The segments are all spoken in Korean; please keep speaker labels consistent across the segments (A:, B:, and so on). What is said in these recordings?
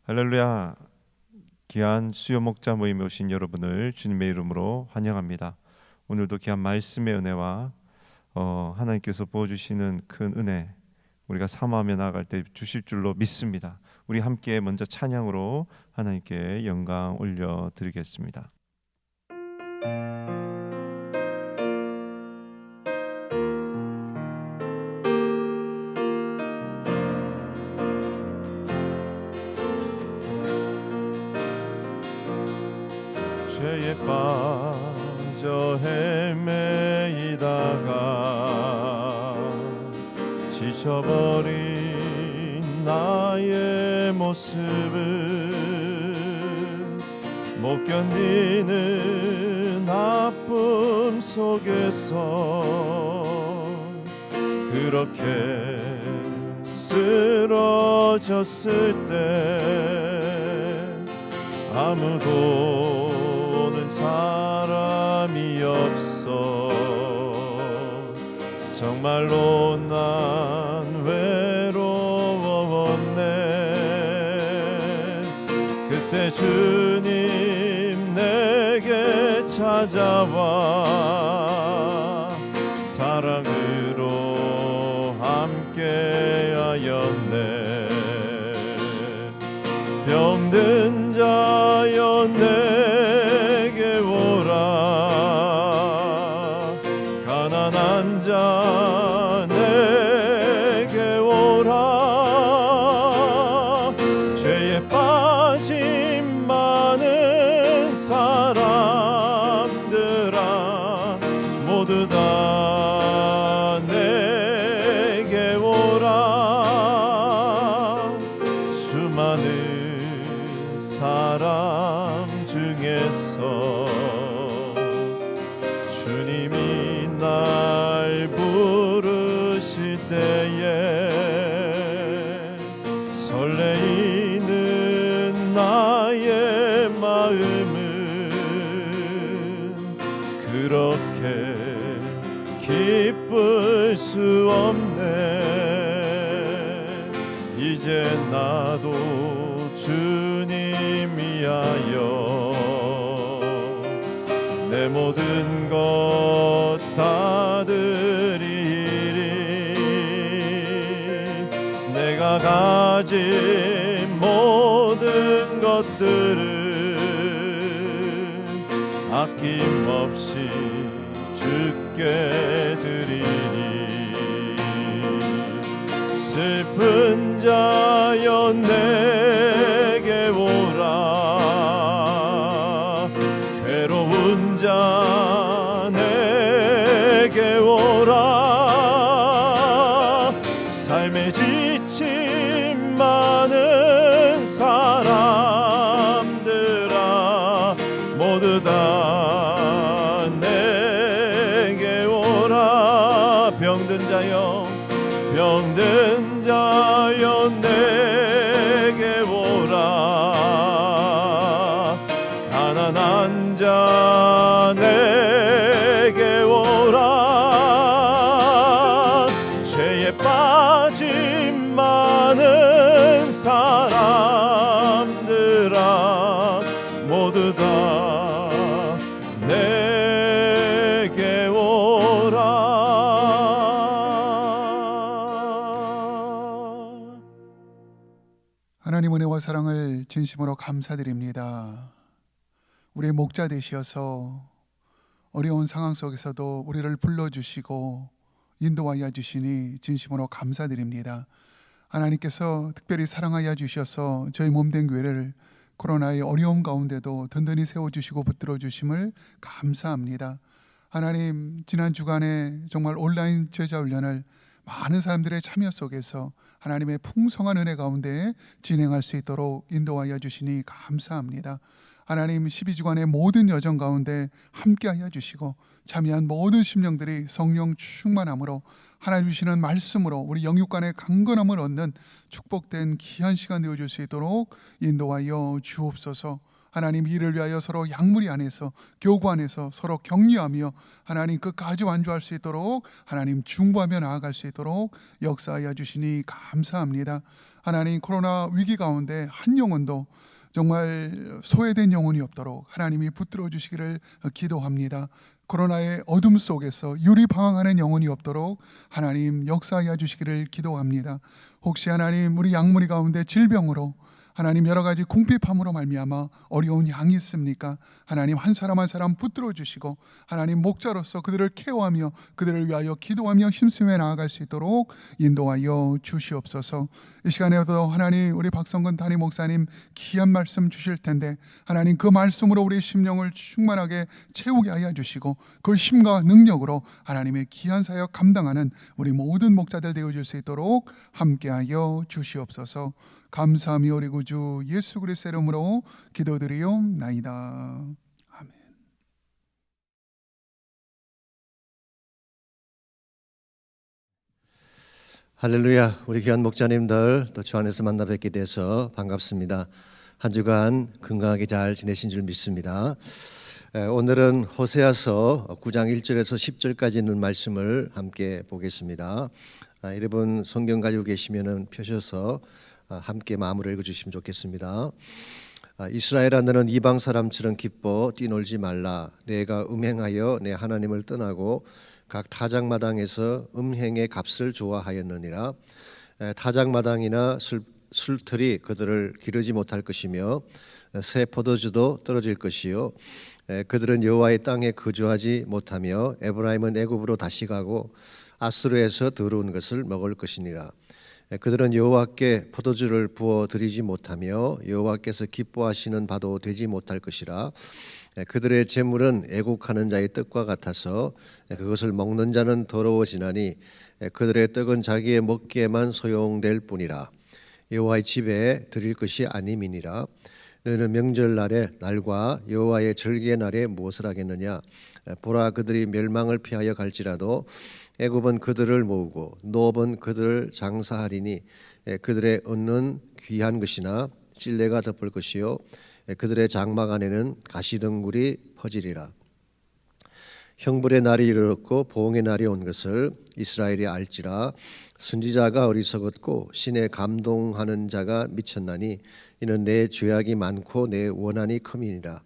A: 할렐루야. 귀한 수요 목자 모임에 오신 여러분을 주님의 이름으로 환영합니다. 오늘도 귀한 말씀의 은혜와 하나님께서 부어주시는 큰 은혜 우리가 사모하며 나아갈 때 주실 줄로 믿습니다. 우리 함께 먼저 찬양으로 하나님께 영광 올려드리겠습니다. 죄에 빠져 헤매이다가 지쳐버린 나의 모습을 못 견디는 아픔 속에서 그렇게 쓰러졌을 때 아무도 사람이 없어 정말로 난 외로웠네. 그때 주님 내게 찾아와 사랑으로 함께하였네. 병든 자여 내게 오라. 가난한 자 내게 오라. 죄에 빠진 많은 사람들아 모두 다 내게 오라. 수많은 사람 중에서 주님이 날 부르실 때에 설레이는 나의 마음은 그렇게 기쁠 수 없네. 이제 나도 주님 위하여 내 모든 것 다 드리리. 내가 가진 모든 것들을 아낌없이 주께 드리리. 슬픈 자여 내게 오라. 괴로운 자 내게 오라. 삶에 지친 많은 사람들아 모두 다 내게 오라. 병든 자여 내게 오라. 가난한 자 내게 오라. 죄에 빠진 많은 사람들아 모두 다 내게 오라.
B: 하나님 은혜와 사랑을 진심으로 감사드립니다. 우리의 목자 되시어서 어려운 상황 속에서도 우리를 불러주시고 인도하여 주시니 진심으로 감사드립니다. 하나님께서 특별히 사랑하여 주셔서 저희 몸된 교회를 코로나의 어려움 가운데도 든든히 세워주시고 붙들어 주심을 감사합니다. 하나님, 지난 주간에 정말 온라인 제자 훈련을 많은 사람들의 참여 속에서 하나님의 풍성한 은혜 가운데 진행할 수 있도록 인도하여 주시니 감사합니다. 하나님, 12주간의 모든 여정 가운데 함께하여 주시고 참여한 모든 심령들이 성령 충만함으로 하나님 주시는 말씀으로 우리 영육간의 강건함을 얻는 축복된 귀한 시간 되어줄 수 있도록 인도하여 주옵소서. 하나님, 이를 위하여 서로 약물이 안에서 교구 안에서 서로 격려하며 하나님 끝까지 완주할 수 있도록 하나님 중보하며 나아갈 수 있도록 역사하여 주시니 감사합니다. 하나님 코로나 위기 가운데 한 영혼도 정말 소외된 영혼이 없도록 하나님이 붙들어 주시기를 기도합니다. 코로나의 어둠 속에서 유리방황하는 영혼이 없도록 하나님 역사하여 주시기를 기도합니다. 혹시 하나님 우리 양무리 가운데 질병으로 하나님 여러 가지 궁핍함으로 말미암아 어려운 양이 있습니까? 하나님 한 사람 한 사람 붙들어 주시고 하나님 목자로서 그들을 케어하며 그들을 위하여 기도하며 힘쓰며 나아갈 수 있도록 인도하여 주시옵소서. 이 시간에도 하나님 우리 박성근 담임 목사님 귀한 말씀 주실 텐데 하나님 그 말씀으로 우리 심령을 충만하게 채우게 하여 주시고 그 힘과 능력으로 하나님의 귀한 사역 감당하는 우리 모든 목자들 되어줄 수 있도록 함께하여 주시옵소서. 감사하며 우리 구주 예수 그리스도의 이름으로 기도드리옵나이다. 아멘.
C: 할렐루야. 우리 귀한 목자님들 또 주 안에서 만나 뵙게 돼서 반갑습니다. 한 주간 건강하게 잘 지내신 줄 믿습니다. 오늘은 호세아서 9장 1절에서 10절까지 있는 말씀을 함께 보겠습니다. 여러분 성경 가지고 계시면 펴셔서 함께 마음으로 읽어주시면 좋겠습니다. 이스라엘아 너는 이방 사람처럼 기뻐 뛰놀지 말라. 내가 음행하여 내 하나님을 떠나고 각 타작마당에서 음행의 값을 좋아하였느니라. 타작마당이나 술틀이 그들을 기르지 못할 것이며 새 포도주도 떨어질 것이요 그들은 여호와의 땅에 거주하지 못하며 에브라임은 애굽으로 다시 가고 아수르에서 더러운 것을 먹을 것이니라. 그들은 여호와께 포도주를 부어 드리지 못하며 여호와께서 기뻐하시는 바도 되지 못할 것이라. 그들의 재물은 애국하는 자의 떡과 같아서 그것을 먹는 자는 더러워지나니 그들의 떡은 자기의 먹기에만 소용될 뿐이라. 여호와의 집에 드릴 것이 아님이니라. 너희는 명절날에 날과 여호와의 절기의 날에 무엇을 하겠느냐? 보라 그들이 멸망을 피하여 갈지라도 애굽은 그들을 모으고 노업은 그들을 장사하리니 그들의 얻는 귀한 것이나 찔레가 덮을 것이요 그들의 장막 안에는 가시덩굴이 퍼지리라. 형벌의 날이 이르렀고 보응의 날이 온 것을 이스라엘이 알지라. 선지자가 어리석었고 신에 감동하는 자가 미쳤나니 이는 내 죄악이 많고 내 원한이 큼이니라.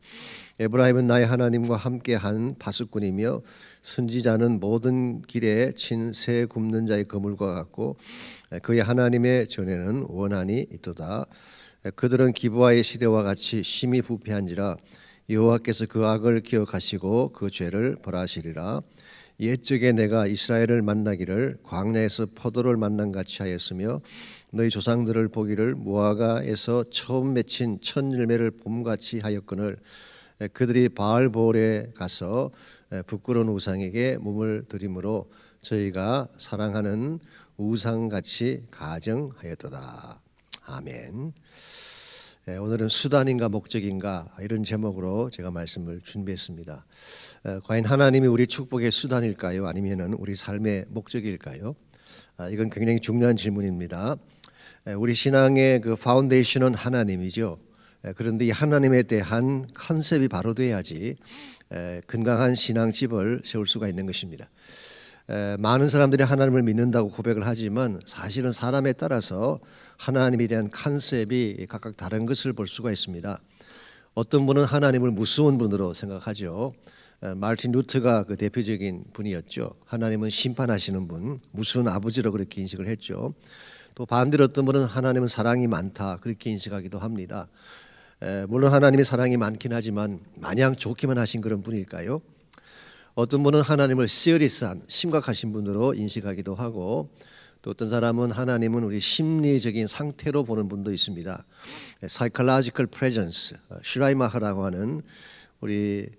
C: 에브라임은 나의 하나님과 함께한 파수꾼이며 선지자는 모든 길에 친 새 굽는 자의 거물과 같고 그의 하나님의 전에는 원한이 있도다. 그들은 기브아의 시대와 같이 심히 부패한지라. 여호와께서 그 악을 기억하시고 그 죄를 벌하시리라. 옛적에 내가 이스라엘을 만나기를 광야에서 포도를 만난 같이 하였으며 너희 조상들을 보기를 무화과에서 처음 맺힌 첫 열매를 봄같이 하였거늘 그들이 바알볼에 가서 부끄러운 우상에게 몸을 드림으로 저희가 사랑하는 우상같이 가정하였도다. 아멘. 오늘은 수단인가 목적인가 이런 제목으로 제가 말씀을 준비했습니다. 과연 하나님이 우리 축복의 수단일까요? 아니면 우리 삶의 목적일까요? 이건 굉장히 중요한 질문입니다. 우리 신앙의 그 파운데이션은 하나님이죠. 그런데 이 하나님에 대한 컨셉이 바로 돼야지 건강한 신앙집을 세울 수가 있는 것입니다. 많은 사람들이 하나님을 믿는다고 고백을 하지만 사실은 사람에 따라서 하나님에 대한 컨셉이 각각 다른 것을 볼 수가 있습니다. 어떤 분은 하나님을 무서운 분으로 생각하죠. 마르틴 루터가 그 대표적인 분이었죠. 하나님은 심판하시는 분, 무서운 아버지로 그렇게 인식을 했죠. 또 반대로 어떤 분은 하나님은 사랑이 많다 그렇게 인식하기도 합니다. 물론 하나님이 사랑이 많긴 하지만 마냥 좋기만 하신 그런 분일까요? 어떤 분은 하나님을 시리어스한 심각하신 분으로 인식하기도 하고 또 어떤 사람은 하나님은 우리 심리적인 상태로 보는 분도 있습니다. Psychological presence, 슈라이마하라고 하는 우리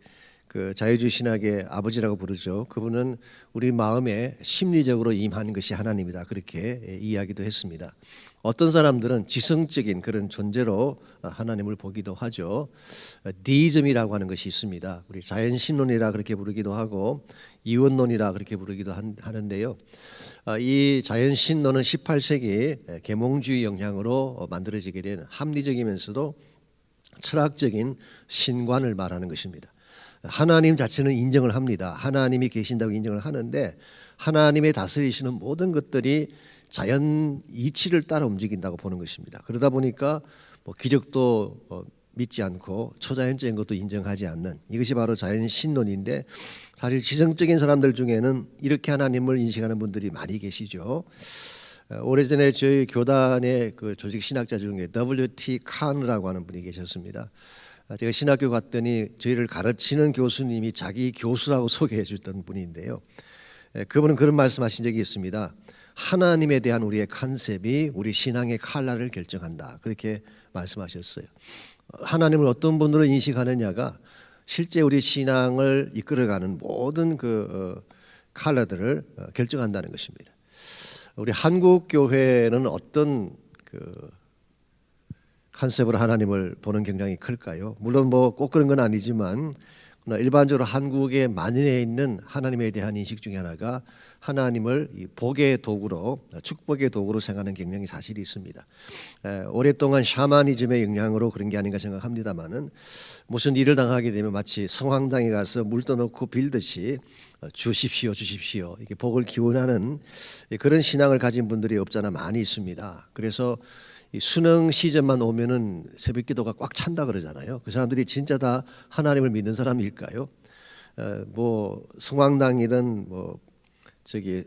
C: 그 자유주의 신학의 아버지라고 부르죠. 그분은 우리 마음에 심리적으로 임한 것이 하나님이다 그렇게 이야기도 했습니다. 어떤 사람들은 지성적인 그런 존재로 하나님을 보기도 하죠. 디이즘이라고 하는 것이 있습니다. 우리 자연신론이라 그렇게 부르기도 하고 이원론이라 그렇게 부르기도 하는데요. 이 자연신론은 18세기 계몽주의 영향으로 만들어지게 된 합리적이면서도 철학적인 신관을 말하는 것입니다. 하나님 자체는 인정을 합니다. 하나님이 계신다고 인정을 하는데 하나님의 다스리시는 모든 것들이 자연 이치를 따라 움직인다고 보는 것입니다. 그러다 보니까 뭐 기적도 믿지 않고 초자연적인 것도 인정하지 않는, 이것이 바로 자연 신론인데, 사실 지성적인 사람들 중에는 이렇게 하나님을 인식하는 분들이 많이 계시죠. 오래전에 저희 교단의 그 조직 신학자 중에 W.T. 칸이라고 하는 분이 계셨습니다. 제가 신학교 갔더니 저희를 가르치는 교수님이 자기 교수라고 소개해 주던 분인데요. 그분은 그런 말씀하신 적이 있습니다. 하나님에 대한 우리의 컨셉이 우리 신앙의 칼날을 결정한다, 그렇게 말씀하셨어요. 하나님을 어떤 분으로 인식하느냐가 실제 우리 신앙을 이끌어가는 모든 그 칼라들을 결정한다는 것입니다. 우리 한국 교회는 어떤 그 컨셉으로 하나님을 보는 경향이 클까요? 물론 뭐 꼭 그런 건 아니지만 일반적으로 한국에 만연해 있는 하나님에 대한 인식 중에 하나가 하나님을 복의 도구로, 축복의 도구로 생각하는 경향이 사실이 있습니다. 오랫동안 샤머니즘의 영향으로 그런 게 아닌가 생각합니다만은, 무슨 일을 당하게 되면 마치 성황당에 가서 물 떠놓고 빌듯이 주십시오 주십시오 이렇게 복을 기원하는 그런 신앙을 가진 분들이 없잖아 많이 있습니다. 그래서 이 수능 시즌만 오면은 새벽기도가 꽉 찬다 그러잖아요. 그 사람들이 진짜 다 하나님을 믿는 사람일까요? 뭐 성황당이든 뭐 저기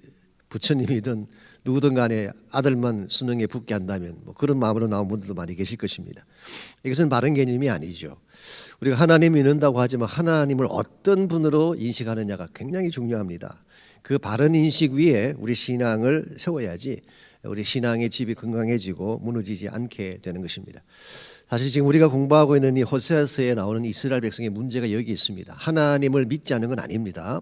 C: 부처님이든 누구든 간에 아들만 수능에 붙게 한다면 뭐 그런 마음으로 나온 분들도 많이 계실 것입니다. 이것은 바른 개념이 아니죠. 우리가 하나님 믿는다고 하지만 하나님을 어떤 분으로 인식하느냐가 굉장히 중요합니다. 그 바른 인식 위에 우리 신앙을 세워야지 우리 신앙의 집이 건강해지고 무너지지 않게 되는 것입니다. 사실 지금 우리가 공부하고 있는 이 호세아서에 나오는 이스라엘 백성의 문제가 여기 있습니다. 하나님을 믿지 않는 건 아닙니다.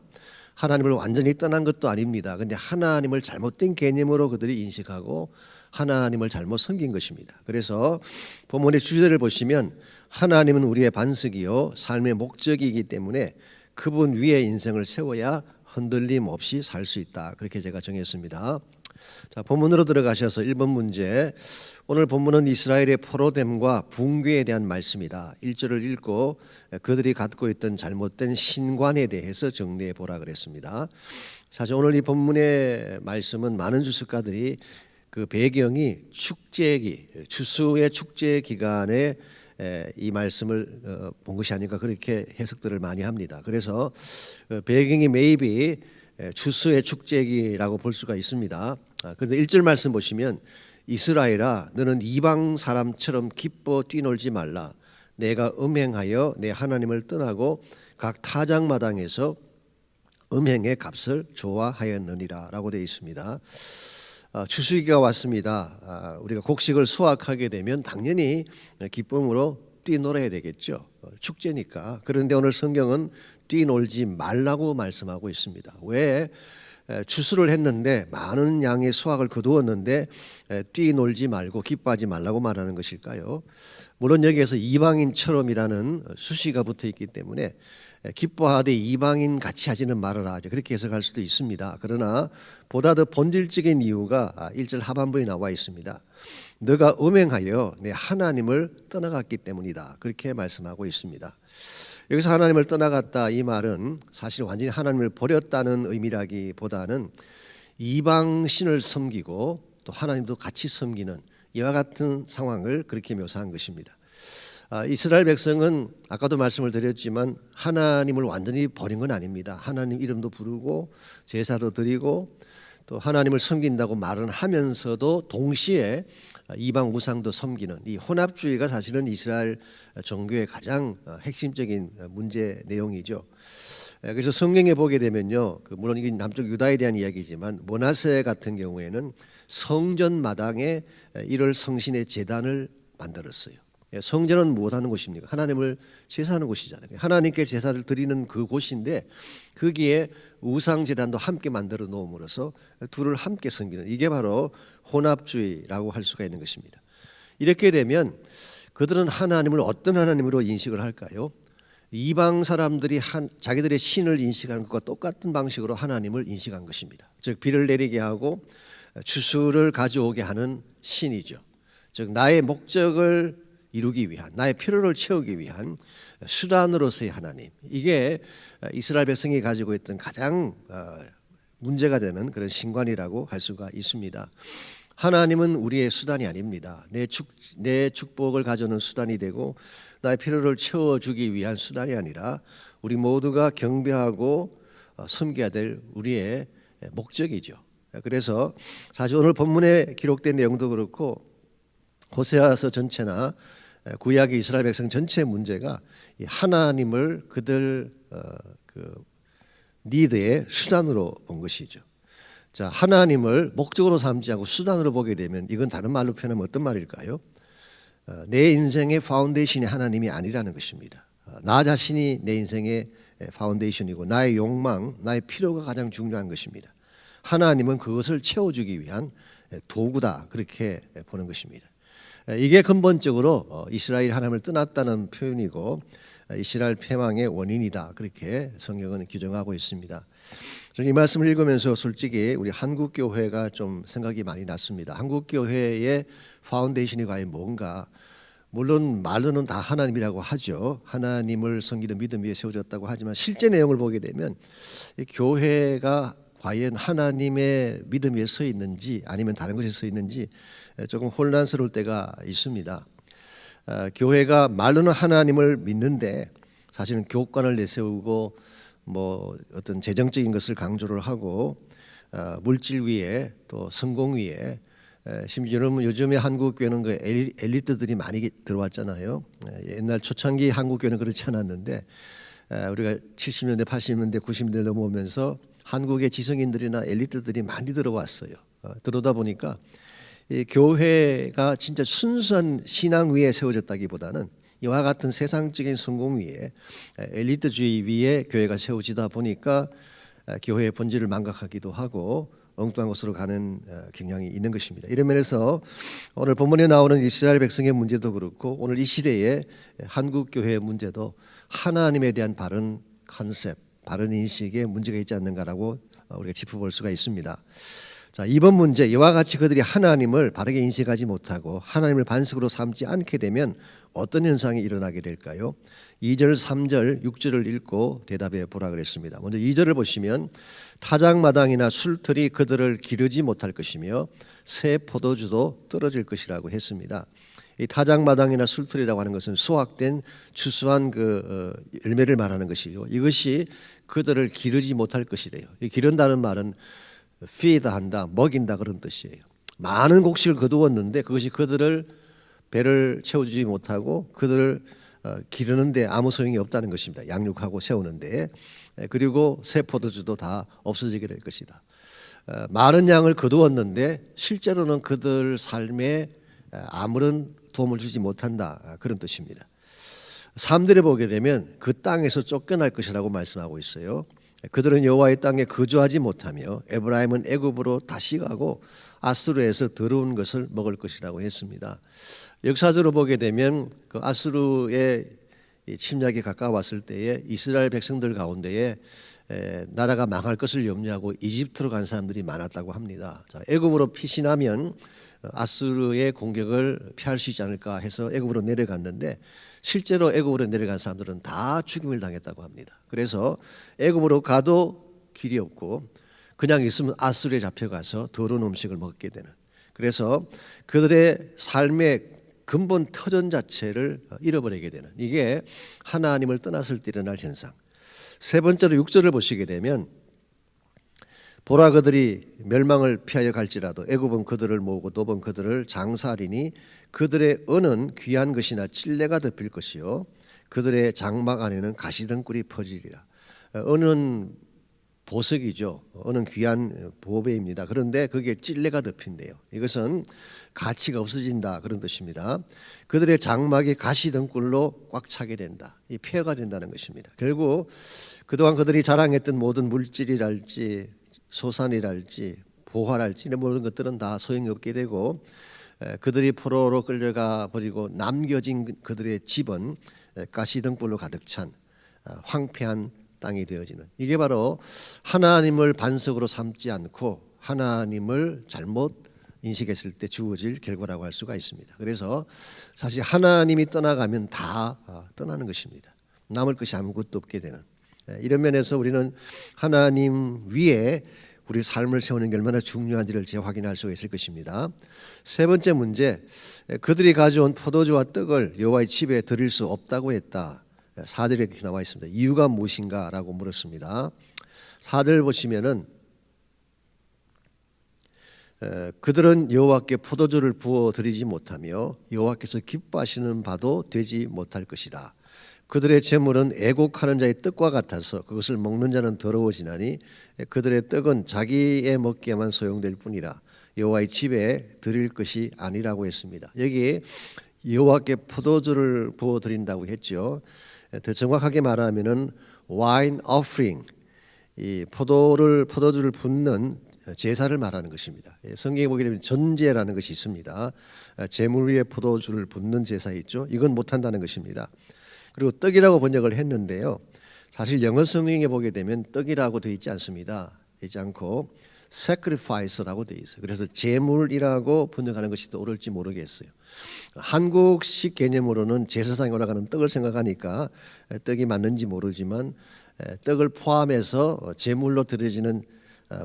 C: 하나님을 완전히 떠난 것도 아닙니다. 그런데 하나님을 잘못된 개념으로 그들이 인식하고 하나님을 잘못 섬긴 것입니다. 그래서 본문의 주제를 보시면 하나님은 우리의 반석이요 삶의 목적이기 때문에 그분 위에 인생을 세워야 흔들림 없이 살 수 있다, 그렇게 제가 정했습니다. 자, 본문으로 들어가셔서 1번 문제. 오늘 본문은 이스라엘의 포로됨과 붕괴에 대한 말씀이다. 1절을 읽고 그들이 갖고 있던 잘못된 신관에 대해서 정리해 보라 그랬습니다. 사실 오늘 이 본문의 말씀은 많은 주석가들이 그 배경이 축제기, 추수의 축제 기간에 이 말씀을 본 것이 아닌가, 그렇게 해석들을 많이 합니다. 그래서 배경이 maybe 추수의 축제기라고 볼 수가 있습니다. 그런데 1절 말씀 보시면 이스라엘아 너는 이방 사람처럼 기뻐 뛰놀지 말라. 내가 음행하여 내 하나님을 떠나고 각 타작마당에서 음행의 값을 좋아하였느니라 라고 되어 있습니다. 추수기가 왔습니다. 우리가 곡식을 수확하게 되면 당연히 기쁨으로 뛰놀아야 되겠죠. 축제니까. 그런데 오늘 성경은 뛰놀지 말라고 말씀하고 있습니다. 왜? 추수를 했는데 많은 양의 수확을 거두었는데 뛰놀지 말고 기뻐하지 말라고 말하는 것일까요? 물론 여기에서 이방인처럼이라는 수시가 붙어 있기 때문에 기뻐하되 이방인 같이 하지는 말아라, 그렇게 해석할 수도 있습니다. 그러나 보다 더 본질적인 이유가 1절 하반부에 나와 있습니다. 너가 음행하여 내 하나님을 떠나갔기 때문이다, 그렇게 말씀하고 있습니다. 여기서 하나님을 떠나갔다, 이 말은 사실 완전히 하나님을 버렸다는 의미라기보다는 이방 신을 섬기고 또 하나님도 같이 섬기는 이와 같은 상황을 그렇게 묘사한 것입니다. 이스라엘 백성은 아까도 말씀을 드렸지만 하나님을 완전히 버린 건 아닙니다. 하나님 이름도 부르고 제사도 드리고 또 하나님을 섬긴다고 말은 하면서도 동시에 이방 우상도 섬기는 이 혼합주의가 사실은 이스라엘 종교의 가장 핵심적인 문제 내용이죠. 그래서 성경에 보게 되면요, 물론 이게 남쪽 유다에 대한 이야기지만 므낫세 같은 경우에는 성전 마당에 이를 성신의 제단을 만들었어요. 성전은 무엇 하는 곳입니까? 하나님을 제사하는 곳이잖아요. 하나님께 제사를 드리는 그 곳인데 거기에 우상 제단도 함께 만들어 놓음으로써 둘을 함께 섬기는, 이게 바로 혼합주의라고 할 수가 있는 것입니다. 이렇게 되면 그들은 하나님을 어떤 하나님으로 인식을 할까요? 이방 사람들이 자기들의 신을 인식하는 것과 똑같은 방식으로 하나님을 인식한 것입니다. 즉 비를 내리게 하고 추수를 가져오게 하는 신이죠. 즉 나의 목적을 이루기 위한, 나의 필요를 채우기 위한 수단으로서의 하나님, 이게 이스라엘 백성이 가지고 있던 가장 문제가 되는 그런 신관이라고 할 수가 있습니다. 하나님은 우리의 수단이 아닙니다. 내 축복을 가져오는 수단이 되고 나의 필요를 채워주기 위한 수단이 아니라 우리 모두가 경배하고 섬겨야 될 우리의 목적이죠. 그래서 사실 오늘 본문에 기록된 내용도 그렇고 호세아서 전체나 구약의 이스라엘 백성 전체의 문제가 하나님을 그들 그 니드의 수단으로 본 것이죠. 자, 하나님을 목적으로 삼지 않고 수단으로 보게 되면 이건 다른 말로 표현하면 어떤 말일까요? 내 인생의 파운데이션이 하나님이 아니라는 것입니다. 나 자신이 내 인생의 파운데이션이고 나의 욕망, 나의 필요가 가장 중요한 것입니다. 하나님은 그것을 채워주기 위한 도구다, 그렇게 보는 것입니다. 이게 근본적으로 이스라엘 하나님을 떠났다는 표현이고 이스라엘 패망의 원인이다, 그렇게 성경은 규정하고 있습니다. 저는 이 말씀을 읽으면서 솔직히 우리 한국 교회가 좀 생각이 많이 났습니다. 한국 교회의 파운데이션이 과연 뭔가? 물론 말로는 다 하나님이라고 하죠. 하나님을 섬기는 믿음 위에 세워졌다고 하지만 실제 내용을 보게 되면 이 교회가 과연 하나님의 믿음 위에 서 있는지 아니면 다른 것에 서 있는지 조금 혼란스러울 때가 있습니다. 교회가 말로는 하나님을 믿는데 사실은 교권을 내세우고 뭐 어떤 재정적인 것을 강조를 하고 물질 위에 또 성공 위에 심지어는 요즘에 한국 교회는 그 엘리트들이 많이 들어왔잖아요. 옛날 초창기 한국 교회는 그렇지 않았는데 우리가 70년대, 80년대, 90년대 넘어오면서 한국의 지성인들이나 엘리트들이 많이 들어왔어요. 들어오다 보니까 이 교회가 진짜 순수한 신앙 위에 세워졌다기보다는 이와 같은 세상적인 성공 위에 엘리트주의 위에 교회가 세워지다 보니까 교회의 본질을 망각하기도 하고 엉뚱한 곳으로 가는 경향이 있는 것입니다. 이런 면에서 오늘 본문에 나오는 이스라엘 백성의 문제도 그렇고 오늘 이 시대의 한국 교회의 문제도 하나님에 대한 바른 컨셉, 바른 인식에 문제가 있지 않는가라고 우리가 짚어볼 수가 있습니다. 자, 이번 문제, 이와 같이 그들이 하나님을 바르게 인식하지 못하고 하나님을 반석으로 삼지 않게 되면 어떤 현상이 일어나게 될까요? 2절, 3절, 6절을 읽고 대답해 보라 그랬습니다. 먼저 2절을 보시면 타작마당이나 술틀이 그들을 기르지 못할 것이며 새 포도주도 떨어질 것이라고 했습니다. 이 타작마당이나 술틀이라고 하는 것은 수확된 추수한 그 열매를 말하는 것이요. 이것이 그들을 기르지 못할 것이래요. 이 기른다는 말은 feed한다, 먹인다 그런 뜻이에요. 많은 곡식을 거두었는데 그것이 그들을 배를 채워주지 못하고 그들을 기르는데 아무 소용이 없다는 것입니다. 양육하고 세우는데. 그리고 새 포도주도 다 없어지게 될 것이다. 많은 양을 거두었는데 실제로는 그들 삶에 아무런 도움을 주지 못한다, 그런 뜻입니다. 3절에 보게 되면 그 땅에서 쫓겨날 것이라고 말씀하고 있어요. 그들은 여호와의 땅에 거주하지 못하며 에브라임은 애굽으로 다시 가고 아수르에서 더러운 것을 먹을 것이라고 했습니다. 역사적으로 보게 되면 그 아수르의 침략이 가까웠을 때에 이스라엘 백성들 가운데에 나라가 망할 것을 염려하고 이집트로 간 사람들이 많았다고 합니다. 자, 애굽으로 피신하면 아수르의 공격을 피할 수 있지 않을까 해서 애굽으로 내려갔는데 실제로 애굽으로 내려간 사람들은 다 죽임을 당했다고 합니다. 그래서 애굽으로 가도 길이 없고 그냥 있으면 아수르에 잡혀가서 더러운 음식을 먹게 되는, 그래서 그들의 삶의 근본 터전 자체를 잃어버리게 되는, 이게 하나님을 떠났을 때 일어날 현상. 세 번째로 6절을 보시게 되면 보라 그들이 멸망을 피하여 갈지라도 애굽은 그들을 모으고 노본 그들을 장사하리니 그들의 은은 귀한 것이나 찔레가 덮일 것이요 그들의 장막 안에는 가시등불이 퍼지리라. 은은 보석이죠. 은은 귀한 보배입니다. 그런데 그게 찔레가 덮인대요. 이것은 가치가 없어진다, 그런 뜻입니다. 그들의 장막이 가시등불로 꽉 차게 된다. 이 폐허가 된다는 것입니다. 결국 그동안 그들이 자랑했던 모든 물질이랄지 소산이랄지 보화랄지 이런 모든 것들은 다 소용이 없게 되고 그들이 포로로 끌려가 버리고 남겨진 그들의 집은 가시등불로 가득 찬 황폐한 땅이 되어지는, 이게 바로 하나님을 반석으로 삼지 않고 하나님을 잘못 인식했을 때 주어질 결과라고 할 수가 있습니다. 그래서 사실 하나님이 떠나가면 다 떠나는 것입니다. 남을 것이 아무것도 없게 되는, 이런 면에서 우리는 하나님 위에 우리 삶을 세우는 게 얼마나 중요한지를 재확인할 수가 있을 것입니다. 세 번째 문제, 그들이 가져온 포도주와 떡을 여호와의 집에 드릴 수 없다고 했다. 4절에 이렇게 나와 있습니다. 이유가 무엇인가 라고 물었습니다. 4절 보시면은 그들은 여호와께 포도주를 부어 드리지 못하며 여호와께서 기뻐하시는 바도 되지 못할 것이다. 그들의 재물은 애곡하는 자의 떡과 같아서 그것을 먹는 자는 더러워지나니 그들의 떡은 자기의 먹기에만 소용될 뿐이라 여호와의 집에 드릴 것이 아니라고 했습니다. 여기 여호와께 포도주를 부어 드린다고 했죠. 더 정확하게 말하면은 wine offering, 이 포도주를 붓는 제사를 말하는 것입니다. 성경에 보게 되면 전제라는 것이 있습니다. 제물 위에 포도주를 붓는 제사 있죠. 이건 못한다는 것입니다. 그리고 떡이라고 번역을 했는데요. 사실 영어 성경에 보게 되면 떡이라고 되어 있지 않습니다. 있지 않고 sacrifice라고 되어 있어요. 그래서 제물이라고 번역하는 것이 더 옳을지 모르겠어요. 한국식 개념으로는 제사상에 올라가는 떡을 생각하니까 떡이 맞는지 모르지만 떡을 포함해서 제물로 드려지는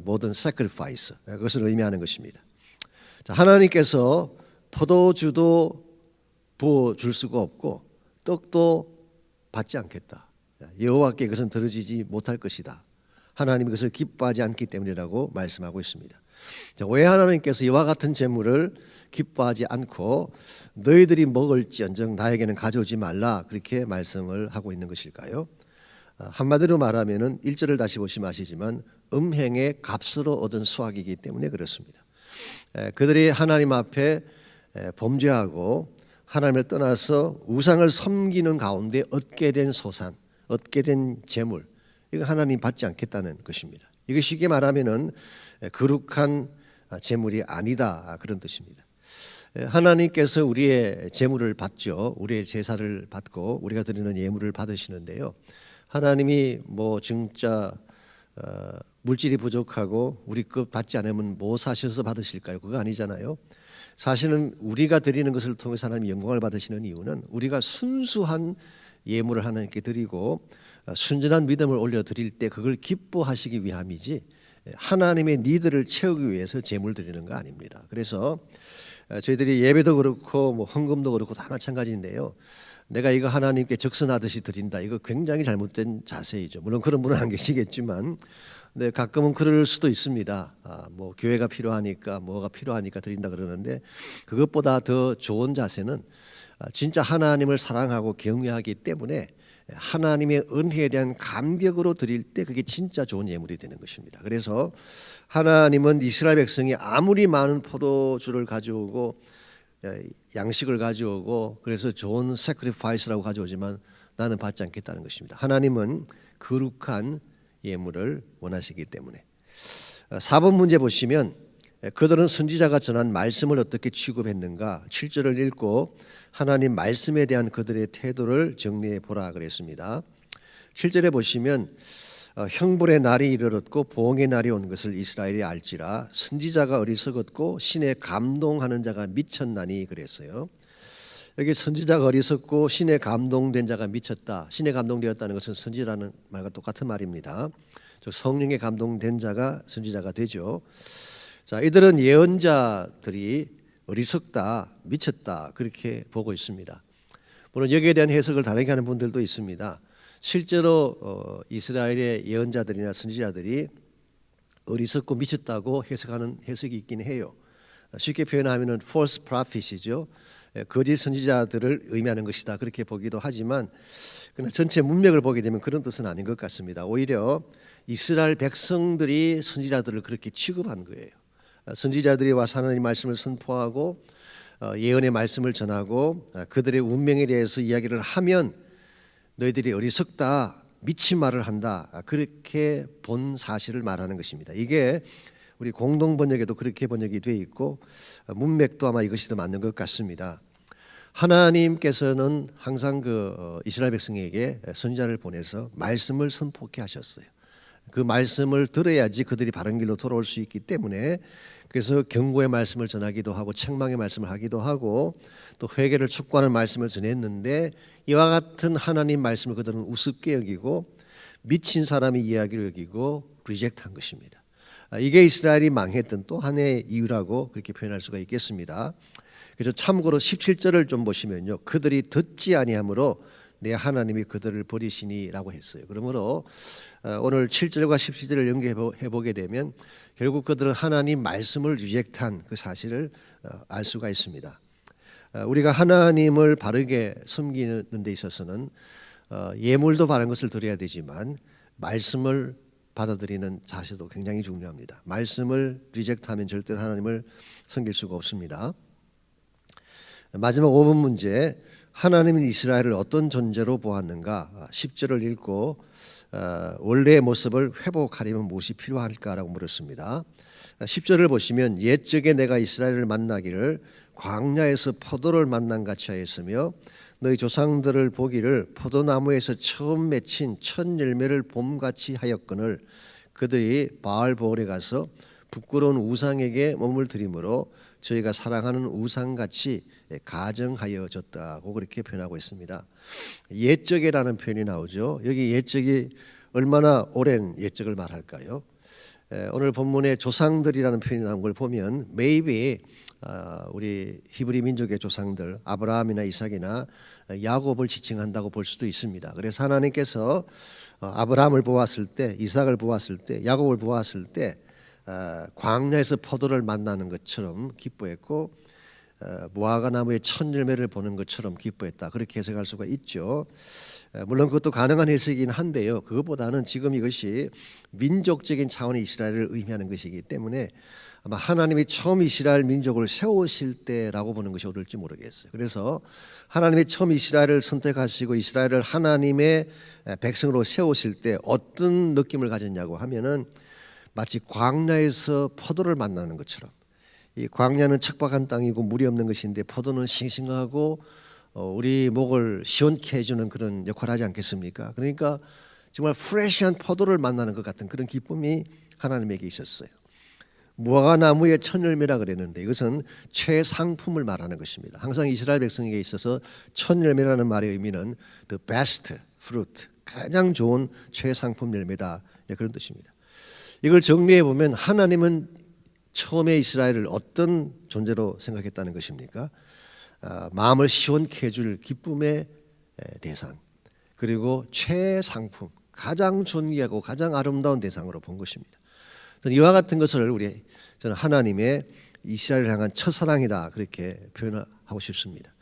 C: 모든 sacrifice, 그것을 의미하는 것입니다. 자, 하나님께서 포도주도 부어줄 수가 없고 떡도 받지 않겠다. 여호와께 그것은 드려지지 못할 것이다. 하나님이 그것을 기뻐하지 않기 때문이라고 말씀하고 있습니다. 자, 왜 하나님께서 이와 같은 재물을 기뻐하지 않고 너희들이 먹을지언정 나에게는 가져오지 말라 그렇게 말씀을 하고 있는 것일까요? 한마디로 말하면은 1절을 다시 보시면 아시지만 음행의 값으로 얻은 수확이기 때문에 그렇습니다. 그들이 하나님 앞에 범죄하고 하나님을 떠나서 우상을 섬기는 가운데 얻게 된 소산, 얻게 된 재물, 이거 하나님 받지 않겠다는 것입니다. 이거 쉽게 말하면은 거룩한 재물이 아니다 그런 뜻입니다. 하나님께서 우리의 재물을 받죠. 우리의 제사를 받고 우리가 드리는 예물을 받으시는데요. 하나님이 뭐 진짜 물질이 부족하고 우리 것 받지 않으면 뭐 사셔서 받으실까요? 그거 아니잖아요. 사실은 우리가 드리는 것을 통해서 하나님이 영광을 받으시는 이유는 우리가 순수한 예물을 하나님께 드리고 순전한 믿음을 올려드릴 때 그걸 기뻐하시기 위함이지 하나님의 니들을 채우기 위해서 제물 드리는 거 아닙니다. 그래서 저희들이 예배도 그렇고 뭐 헌금도 그렇고 다 마찬가지인데요. 내가 이거 하나님께 적선하듯이 드린다. 이거 굉장히 잘못된 자세이죠. 물론 그런 분은 안 계시겠지만 네, 가끔은 그럴 수도 있습니다. 뭐 교회가 필요하니까 뭐가 필요하니까 드린다 그러는데 그것보다 더 좋은 자세는 진짜 하나님을 사랑하고 경외하기 때문에 하나님의 은혜에 대한 감격으로 드릴 때 그게 진짜 좋은 예물이 되는 것입니다. 그래서 하나님은 이스라엘 백성이 아무리 많은 포도주를 가져오고 양식을 가져오고 그래서 좋은 sacrifice라고 가져오지만 나는 받지 않겠다는 것입니다. 하나님은 거룩한 예물을 원하시기 때문에. 4번 문제 보시면 그들은 선지자가 전한 말씀을 어떻게 취급했는가 7절을 읽고 하나님 말씀에 대한 그들의 태도를 정리해 보라 그랬습니다. 7절에 보시면 형벌의 날이 이르렀고 보응의 날이 온 것을 이스라엘이 알지라 선지자가 어리석었고 신에 감동하는 자가 미쳤나니 그랬어요. 여기 선지자가 어리석고 신에 감동된 자가 미쳤다. 신에 감동되었다는 것은 선지자라는 말과 똑같은 말입니다. 즉 성령에 감동된 자가 선지자가 되죠. 자, 이들은 예언자들이 어리석다, 미쳤다 그렇게 보고 있습니다. 물론 여기에 대한 해석을 다르게 하는 분들도 있습니다. 실제로 이스라엘의 예언자들이나 선지자들이 어리석고 미쳤다고 해석하는 해석이 있긴 해요. 쉽게 표현하면은 false prophet이죠. 거짓 선지자들을 의미하는 것이다 그렇게 보기도 하지만 그러나 전체 문맥을 보게 되면 그런 뜻은 아닌 것 같습니다. 오히려 이스라엘 백성들이 선지자들을 그렇게 취급한 거예요. 선지자들이 와서 하나님의 말씀을 선포하고 예언의 말씀을 전하고 그들의 운명에 대해서 이야기를 하면 너희들이 어리석다 미친 말을 한다 그렇게 본 사실을 말하는 것입니다. 이게 우리 공동 번역에도 그렇게 번역이 돼 있고 문맥도 아마 이것이 더 맞는 것 같습니다. 하나님께서는 항상 그 이스라엘 백성에게 선지자를 보내서 말씀을 선포케 하셨어요. 그 말씀을 들어야지 그들이 바른 길로 돌아올 수 있기 때문에 그래서 경고의 말씀을 전하기도 하고 책망의 말씀을 하기도 하고 또 회개를 촉구하는 말씀을 전했는데 이와 같은 하나님 말씀을 그들은 우습게 여기고 미친 사람의 이야기를 여기고 리젝트한 것입니다. 이게 이스라엘이 망했던 또 하나의 이유라고 그렇게 표현할 수가 있겠습니다. 그래서 참고로 17절을 좀 보시면요, 그들이 듣지 아니하므로 내 하나님이 그들을 버리시니라고 했어요. 그러므로 오늘 7절과 17절을 연결해 보게 되면 결국 그들은 하나님 말씀을 리젝트한 그 사실을 알 수가 있습니다. 우리가 하나님을 바르게 섬기는 데 있어서는 예물도 바른 것을 드려야 되지만 말씀을 받아들이는 자세도 굉장히 중요합니다. 말씀을 리젝트하면 절대로 하나님을 섬길 수가 없습니다. 마지막 5분 문제, 하나님은 이스라엘을 어떤 존재로 보았는가? 10절을 읽고 원래의 모습을 회복하려면 무엇이 필요할까라고 물었습니다. 10절을 보시면 옛적에 내가 이스라엘을 만나기를 광야에서 포도를 만난 같이 하였으며 너희 조상들을 보기를 포도나무에서 처음 맺힌 첫 열매를 봄같이 하였거늘 그들이 바알보올에 가서 부끄러운 우상에게 몸을 들이므로 저희가 사랑하는 우상같이 가정하여졌다고 그렇게 표현하고 있습니다. 옛적이라는 표현이 나오죠. 여기 옛적이 얼마나 오랜 옛적을 말할까요? 오늘 본문에 조상들이라는 표현이 나온 걸 보면 maybe 우리 히브리 민족의 조상들 아브라함이나 이삭이나 야곱을 지칭한다고 볼 수도 있습니다. 그래서 하나님께서 아브라함을 보았을 때, 이삭을 보았을 때, 야곱을 보았을 때 광야에서 포도를 만나는 것처럼 기뻐했고 무화과 나무의 첫 열매를 보는 것처럼 기뻐했다. 그렇게 해석할 수가 있죠. 물론 그것도 가능한 해석이긴 한데요. 그것보다는 지금 이것이 민족적인 차원의 이스라엘을 의미하는 것이기 때문에 아마 하나님이 처음 이스라엘 민족을 세우실 때라고 보는 것이 옳을지 모르겠어요. 그래서 하나님이 처음 이스라엘을 선택하시고 이스라엘을 하나님의 백성으로 세우실 때 어떤 느낌을 가졌냐고 하면은 마치 광야에서 포도를 만나는 것처럼, 이 광야는 척박한 땅이고 물이 없는 것인데 포도는 싱싱하고 우리 목을 시원케 해주는 그런 역할을 하지 않겠습니까? 그러니까 정말 프레시한 포도를 만나는 것 같은 그런 기쁨이 하나님에게 있었어요. 무화과 나무의 첫 열매라 그랬는데 이것은 최상품을 말하는 것입니다. 항상 이스라엘 백성에게 있어서 첫 열매라는 말의 의미는 the best fruit, 가장 좋은 최상품 열매다, 그런 뜻입니다. 이걸 정리해 보면 하나님은 처음에 이스라엘을 어떤 존재로 생각했다는 것입니까? 마음을 시원케 해줄 기쁨의 대상, 그리고 최상품, 가장 존귀하고 가장 아름다운 대상으로 본 것입니다. 이와 같은 것을 저는 하나님의 이스라엘을 향한 첫사랑이다, 그렇게 표현하고 싶습니다.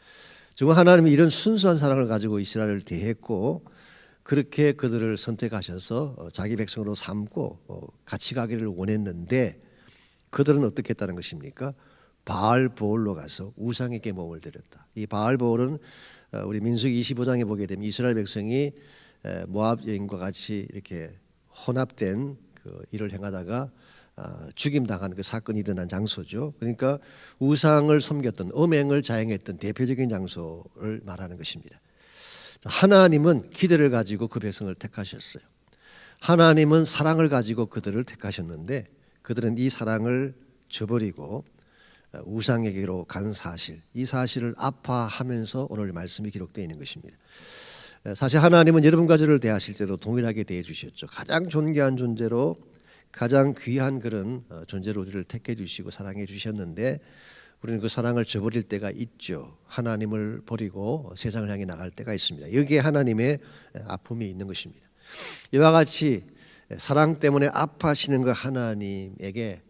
C: 정말 하나님이 이런 순수한 사랑을 가지고 이스라엘을 대했고 그렇게 그들을 선택하셔서 자기 백성으로 삼고 같이 가기를 원했는데 그들은 어떻게 했다는 것입니까? 바알보올로 가서 우상에게 몸을 드렸다. 이 바알보올은 우리 민수기 25장에 보게 되면 이스라엘 백성이 모압 여인과 같이 이렇게 혼합된 그 일을 행하다가 죽임 당한 그 사건이 일어난 장소죠. 그러니까 우상을 섬겼던, 음행을 자행했던 대표적인 장소를 말하는 것입니다. 하나님은 기대를 가지고 그 백성을 택하셨어요. 하나님은 사랑을 가지고 그들을 택하셨는데 그들은 이 사랑을 저버리고 우상에게로 간 사실, 이 사실을 아파하면서 오늘 말씀이 기록되어 있는 것입니다. 사실 하나님은 여러분과 저를 대하실 때도 동일하게 대해 주셨죠. 가장 존귀한 존재로, 가장 귀한 그런 존재로 우리를 택해 주시고 사랑해 주셨는데 우리는 그 사랑을 저버릴 때가 있죠. 하나님을 버리고 세상을 향해 나갈 때가 있습니다. 여기에 하나님의 아픔이 있는 것입니다. 이와 같이 사랑 때문에 아파하시는 그 하나님에게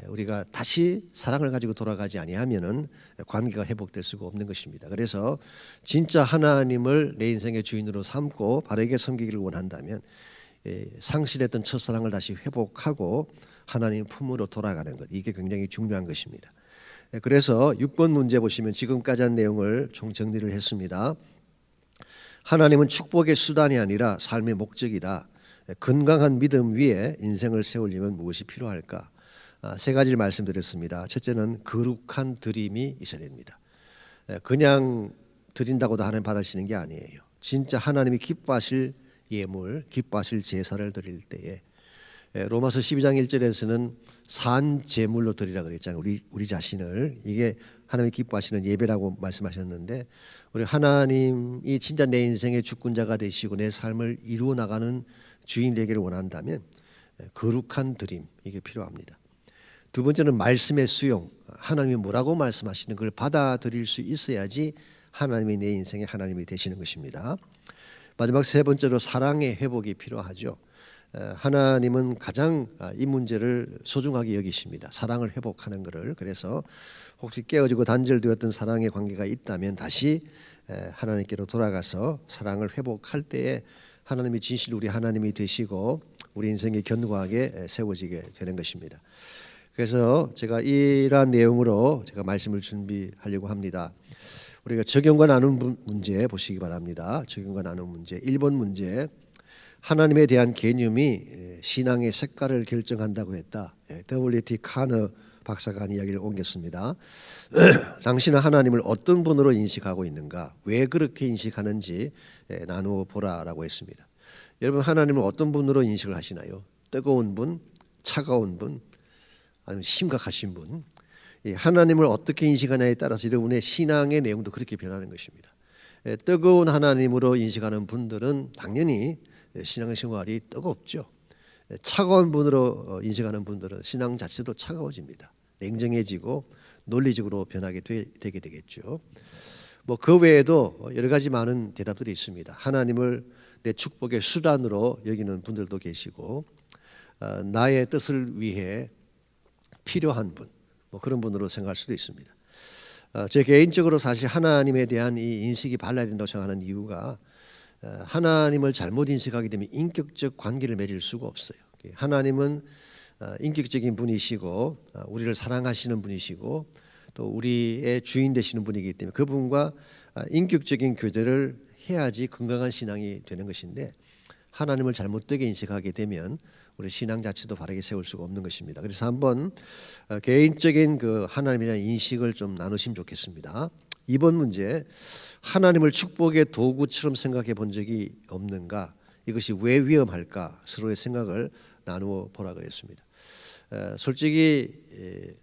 C: 우리가 다시 사랑을 가지고 돌아가지 아니하면은 관계가 회복될 수가 없는 것입니다. 그래서 진짜 하나님을 내 인생의 주인으로 삼고 바르게 섬기기를 원한다면 상실했던 첫사랑을 다시 회복하고 하나님 품으로 돌아가는 것, 이게 굉장히 중요한 것입니다. 그래서 6번 문제 보시면 지금까지 한 내용을 총 정리를 했습니다. 하나님은 축복의 수단이 아니라 삶의 목적이다. 건강한 믿음 위에 인생을 세우려면 무엇이 필요할까? 세 가지를 말씀드렸습니다. 첫째는 거룩한 드림이 있어야 됩니다. 그냥 드린다고도 하나님 받으시는 게 아니에요. 진짜 하나님이 기뻐하실 예물, 기뻐하실 제사를 드릴 때에 로마서 12장 1절에서는 산 제물로 드리라 그랬잖아요. 우리 자신을, 이게 하나님이 기뻐하시는 예배라고 말씀하셨는데 우리 하나님이 진짜 내 인생의 주권자가 되시고 내 삶을 이루어 나가는 주인 되기를 원한다면 거룩한 드림, 이게 필요합니다. 두 번째는 말씀의 수용, 하나님이 뭐라고 말씀하시는 걸 받아들일 수 있어야지 하나님이 내 인생의 하나님이 되시는 것입니다. 마지막 세 번째로 사랑의 회복이 필요하죠. 하나님은 가장 이 문제를 소중하게 여기십니다. 사랑을 회복하는 것을. 그래서 혹시 깨어지고 단절되었던 사랑의 관계가 있다면 다시 하나님께로 돌아가서 사랑을 회복할 때에 하나님이 진실 우리 하나님이 되시고 우리 인생이 견고하게 세워지게 되는 것입니다. 그래서 제가 이러한 내용으로 제가 말씀을 준비하려고 합니다. 우리가 적용과 나눈 문제 보시기 바랍니다. 적용과 나눈 문제 1번 문제, 하나님에 대한 개념이 신앙의 색깔을 결정한다고 했다. W.T. 카너 박사가 한 이야기를 옮겼습니다. 당신은 하나님을 어떤 분으로 인식하고 있는가, 왜 그렇게 인식하는지 나누어 보라라고 했습니다. 여러분, 하나님을 어떤 분으로 인식을 하시나요? 뜨거운 분, 차가운 분, 아니면 심각하신 분? 하나님을 어떻게 인식하냐에 따라서 여러분의 신앙의 내용도 그렇게 변하는 것입니다. 뜨거운 하나님으로 인식하는 분들은 당연히 신앙생활이 뜨겁죠. 차가운 분으로 인식하는 분들은 신앙 자체도 차가워집니다. 냉정해지고 논리적으로 변하게 되게 되겠죠. 뭐 그 외에도 여러 가지 많은 대답들이 있습니다. 하나님을 내 축복의 수단으로 여기는 분들도 계시고, 나의 뜻을 위해 필요한 분, 뭐 그런 분으로 생각할 수도 있습니다. 제 개인적으로 사실 하나님에 대한 이 인식이 발라야 된다고 생각하는 이유가, 하나님을 잘못 인식하게 되면 인격적 관계를 맺을 수가 없어요. 하나님은 인격적인 분이시고 우리를 사랑하시는 분이시고 또 우리의 주인 되시는 분이기 때문에 그분과 인격적인 교제를 해야지 건강한 신앙이 되는 것인데, 하나님을 잘못되게 인식하게 되면 우리 신앙 자체도 바르게 세울 수가 없는 것입니다. 그래서 한번 개인적인 그 하나님에 대한 인식을 좀 나누시면 좋겠습니다. 2번 문제, 하나님을 축복의 도구처럼 생각해 본 적이 없는가? 이것이 왜 위험할까? 서로의 생각을 나누어 보라 그랬습니다. 솔직히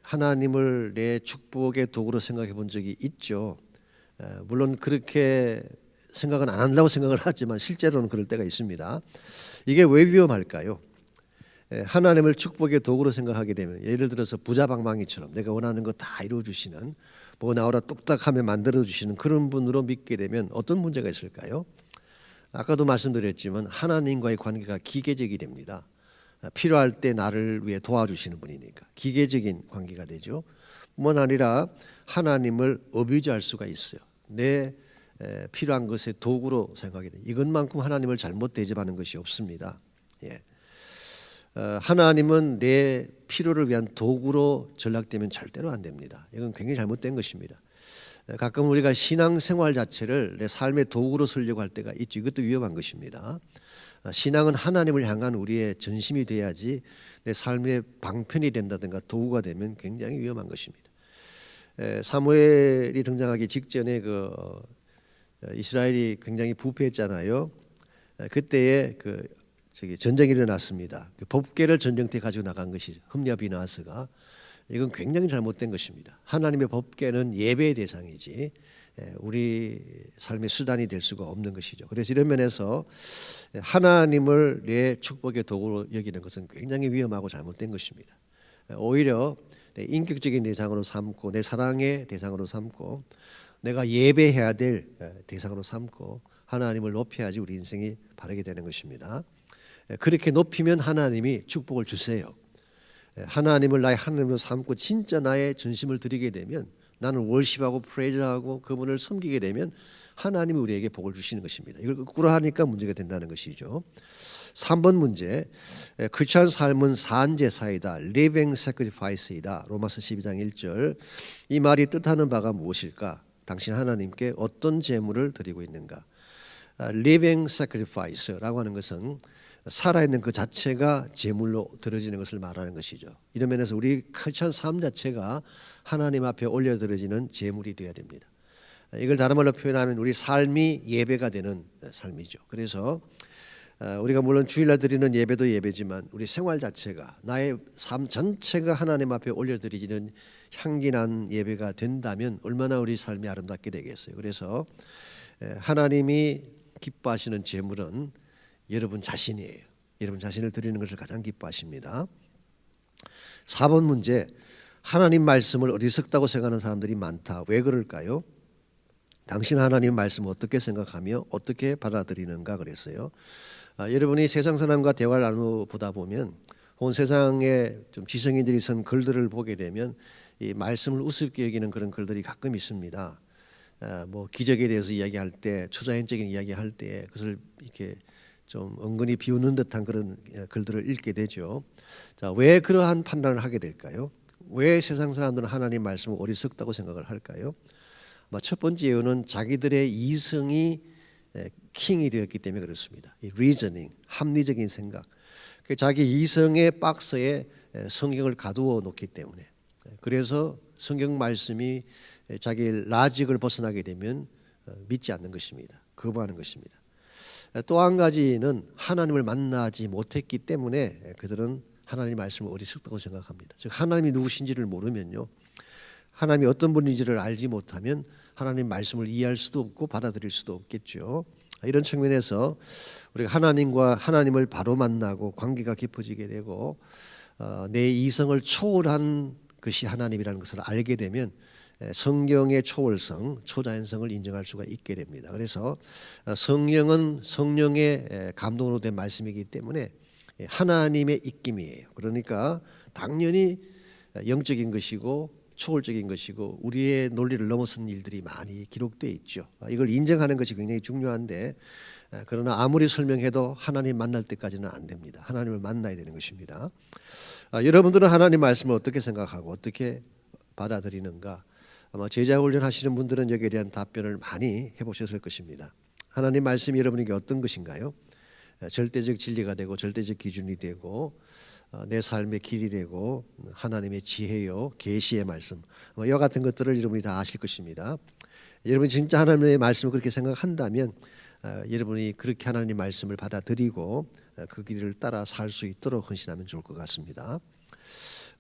C: 하나님을 내 축복의 도구로 생각해 본 적이 있죠. 물론 그렇게 생각은 안 한다고 생각을 하지만 실제로는 그럴 때가 있습니다. 이게 왜 위험할까요? 하나님을 축복의 도구로 생각하게 되면, 예를 들어서 부자방망이처럼 내가 원하는 거 다 이루어주시는, 뭐 나오라 뚝딱하면 만들어주시는 그런 분으로 믿게 되면 어떤 문제가 있을까요? 아까도 말씀드렸지만 하나님과의 관계가 기계적이 됩니다. 필요할 때 나를 위해 도와주시는 분이니까 기계적인 관계가 되죠. 뿐만 아니라 하나님을 어뷰즈할 수가 있어요. 내 필요한 것의 도구로 생각하게 돼요. 이것만큼 하나님을 잘못 대접하는 것이 없습니다. 예. 하나님은 내 필요를 위한 도구로 전락되면 절대로 안 됩니다. 이건 굉장히 잘못된 것입니다. 가끔 우리가 신앙생활 자체를 내 삶의 도구로 쓰려고 할 때가 있죠. 이것도 위험한 것입니다. 신앙은 하나님을 향한 우리의 전심이 돼야지 내 삶의 방편이 된다든가 도구가 되면 굉장히 위험한 것입니다. 사무엘이 등장하기 직전에 이스라엘이 굉장히 부패했잖아요. 그때에 전쟁이 일어났습니다. 법궤를 전쟁터에 가지고 나간 것이 흠냐 비나하스가, 이건 굉장히 잘못된 것입니다. 하나님의 법궤는 예배의 대상이지 우리 삶의 수단이 될 수가 없는 것이죠. 그래서 이런 면에서 하나님을 내 축복의 도구로 여기는 것은 굉장히 위험하고 잘못된 것입니다. 오히려 내 인격적인 대상으로 삼고 내 사랑의 대상으로 삼고 내가 예배해야 될 대상으로 삼고 하나님을 높여야지 우리 인생이 바르게 되는 것입니다. 그렇게 높이면 하나님이 축복을 주세요. 하나님을 나의 하나님으로 삼고 진짜 나의 전심을 드리게 되면, 나는 월십하고 프레이즈하고 그분을 섬기게 되면 하나님이 우리에게 복을 주시는 것입니다. 이걸 거꾸로 하니까 문제가 된다는 것이죠. 3번 문제, 크리스찬 삶은 산제사이다, living sacrifice이다. 로마서 12장 1절. 이 말이 뜻하는 바가 무엇일까? 당신 하나님께 어떤 제물을 드리고 있는가? living sacrifice라고 하는 것은 살아있는 그 자체가 제물로 드려지는 것을 말하는 것이죠. 이런 면에서 우리 크리스찬 삶 자체가 하나님 앞에 올려드려지는 제물이 되어야 됩니다. 이걸 다른 말로 표현하면 우리 삶이 예배가 되는 삶이죠. 그래서 우리가 물론 주일날 드리는 예배도 예배지만 우리 생활 자체가, 나의 삶 전체가 하나님 앞에 올려드리는 향기난 예배가 된다면 얼마나 우리 삶이 아름답게 되겠어요. 그래서 하나님이 기뻐하시는 제물은 여러분 자신이에요. 여러분 자신을 드리는 것을 가장 기뻐하십니다. 4번 문제, 하나님 말씀을 어리석다고 생각하는 사람들이 많다. 왜 그럴까요? 당신 하나님 말씀을 어떻게 생각하며 어떻게 받아들이는가 그랬어요. 여러분이 세상 사람과 대화를 나누보다 보면 온 세상에 좀 지성인들이 쓴 글들을 보게 되면 이 말씀을 우습게 여기는 그런 글들이 가끔 있습니다. 뭐 기적에 대해서 이야기할 때, 초자연적인 이야기할 때 그것을 이렇게 좀 은근히 비웃는 듯한 그런 글들을 읽게 되죠. 자, 왜 그러한 판단을 하게 될까요? 왜 세상 사람들은 하나님 말씀을 어리석다고 생각을 할까요? 첫 번째 이유는 자기들의 이성이 킹이 되었기 때문에 그렇습니다. 이 reasoning, 합리적인 생각, 자기 이성의 박스에 성경을 가두어 놓기 때문에, 그래서 성경 말씀이 자기 라직을 벗어나게 되면 믿지 않는 것입니다. 거부하는 것입니다. 또 한 가지는 하나님을 만나지 못했기 때문에 그들은 하나님 말씀을 어리석다고 생각합니다. 즉 하나님이 누구신지를 모르면요, 하나님이 어떤 분인지를 알지 못하면 하나님 말씀을 이해할 수도 없고 받아들일 수도 없겠죠. 이런 측면에서 우리가 하나님을 바로 만나고 관계가 깊어지게 되고 내 이성을 초월한 것이 하나님이라는 것을 알게 되면 성경의 초월성, 초자연성을 인정할 수가 있게 됩니다. 그래서 성령은 성령의 감동으로 된 말씀이기 때문에 하나님의 입김이에요. 그러니까 당연히 영적인 것이고 초월적인 것이고 우리의 논리를 넘어선 일들이 많이 기록되어 있죠. 이걸 인정하는 것이 굉장히 중요한데, 그러나 아무리 설명해도 하나님 만날 때까지는 안 됩니다. 하나님을 만나야 되는 것입니다. 여러분들은 하나님 말씀을 어떻게 생각하고 어떻게 받아들이는가? 아마 제자 훈련하시는 분들은 여기에 대한 답변을 많이 해보셨을 것입니다. 하나님 말씀이 여러분에게 어떤 것인가요? 절대적 진리가 되고 절대적 기준이 되고 내 삶의 길이 되고 하나님의 지혜요, 계시의 말씀, 이와 같은 것들을 여러분이 다 아실 것입니다. 여러분이 진짜 하나님의 말씀을 그렇게 생각한다면 여러분이 그렇게 하나님의 말씀을 받아들이고 그 길을 따라 살 수 있도록 헌신하면 좋을 것 같습니다.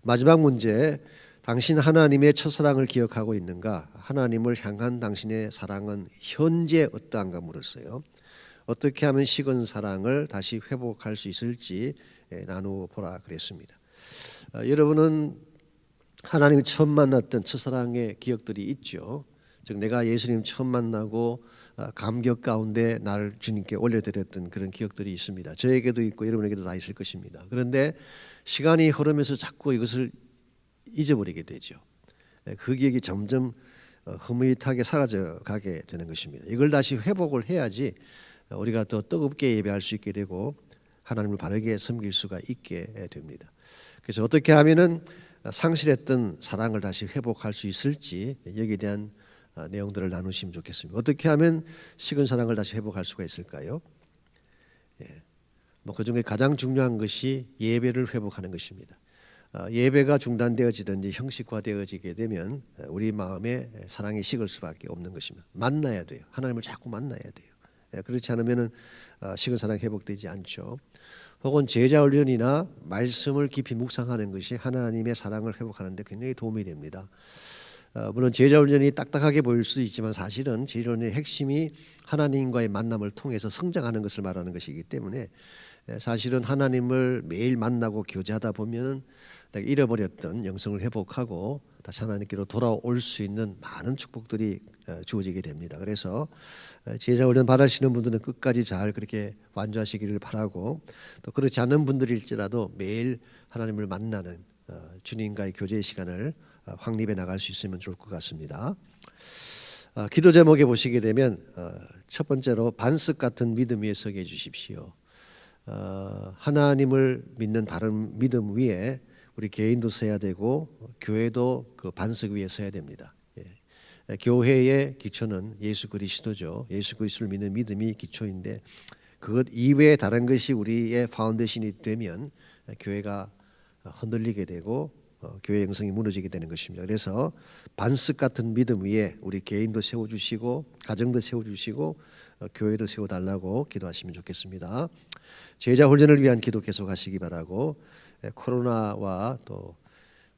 C: 마지막 문제, 당신 하나님의 첫사랑을 기억하고 있는가? 하나님을 향한 당신의 사랑은 현재 어떠한가 물었어요. 어떻게 하면 식은 사랑을 다시 회복할 수 있을지 나누어 보라 그랬습니다. 여러분은 하나님 처음 만났던 첫사랑의 기억들이 있죠. 즉 내가 예수님 처음 만나고 감격 가운데 나를 주님께 올려드렸던 그런 기억들이 있습니다. 저에게도 있고 여러분에게도 다 있을 것입니다. 그런데 시간이 흐르면서 자꾸 이것을 잊어버리게 되죠. 그 기억이 점점 흐뭇하게 사라져 가게 되는 것입니다. 이걸 다시 회복을 해야지 우리가 더 뜨겁게 예배할 수 있게 되고 하나님을 바르게 섬길 수가 있게 됩니다. 그래서 어떻게 하면은 상실했던 사랑을 다시 회복할 수 있을지 여기에 대한 내용들을 나누시면 좋겠습니다. 어떻게 하면 식은 사랑을 다시 회복할 수가 있을까요? 그 중에 가장 중요한 것이 예배를 회복하는 것입니다. 예배가 중단되어지든지 형식화되어지게 되면 우리 마음에 사랑이 식을 수밖에 없는 것입니다. 만나야 돼요. 하나님을 자꾸 만나야 돼요. 그렇지 않으면 식은 사랑이 회복되지 않죠. 혹은 제자 훈련이나 말씀을 깊이 묵상하는 것이 하나님의 사랑을 회복하는 데 굉장히 도움이 됩니다. 물론 제자 훈련이 딱딱하게 보일 수 있지만 사실은 제자 훈련의 핵심이 하나님과의 만남을 통해서 성장하는 것을 말하는 것이기 때문에 사실은 하나님을 매일 만나고 교제하다 보면 잃어버렸던 영성을 회복하고 다시 하나님께로 돌아올 수 있는 많은 축복들이 주어지게 됩니다. 그래서 제자 훈련 받으시는 분들은 끝까지 잘 그렇게 완주하시기를 바라고, 또 그렇지 않은 분들일지라도 매일 하나님을 만나는 주님과의 교제의 시간을 확립해 나갈 수 있으면 좋을 것 같습니다. 기도 제목에 보시게 되면 첫 번째로 반석 같은 믿음 위에 서게 해주십시오. 하나님을 믿는 바른 믿음 위에 우리 개인도 서야 되고 교회도 그 반석 위에 서야 됩니다. 교회의 기초는 예수 그리스도죠. 예수 그리스도를 믿는 믿음이 기초인데 그것 이외에 다른 것이 우리의 파운데이션이 되면 교회가 흔들리게 되고 교회 영성이 무너지게 되는 것입니다. 그래서 반석 같은 믿음 위에 우리 개인도 세워주시고 가정도 세워주시고 교회도 세워달라고 기도하시면 좋겠습니다. 제자 훈련을 위한 기도 계속하시기 바라고, 코로나와 또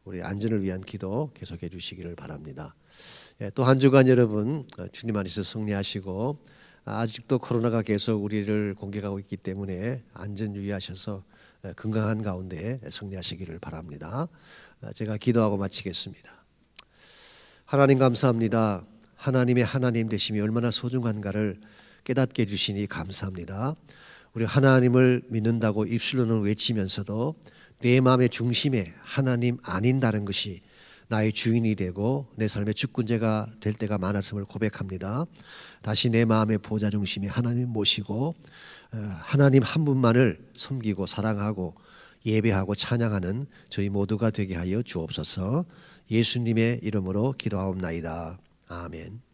C: 우리 안전을 위한 기도 계속해 주시기를 바랍니다. 또 한 주간 여러분 주님 안에서 승리하시고 아직도 코로나가 계속 우리를 공격하고 있기 때문에 안전 유의하셔서 건강한 가운데 승리하시기를 바랍니다. 제가 기도하고 마치겠습니다. 하나님 감사합니다. 하나님의 하나님 되심이 얼마나 소중한가를 깨닫게 해주시니 감사합니다. 우리 하나님을 믿는다고 입술로는 외치면서도 내 마음의 중심에 하나님 아닌다는 것이 나의 주인이 되고 내 삶의 주권자가 될 때가 많았음을 고백합니다. 다시 내 마음의 보좌 중심에 하나님 모시고 하나님 한 분만을 섬기고 사랑하고 예배하고 찬양하는 저희 모두가 되게 하여 주옵소서. 예수님의 이름으로 기도하옵나이다. 아멘.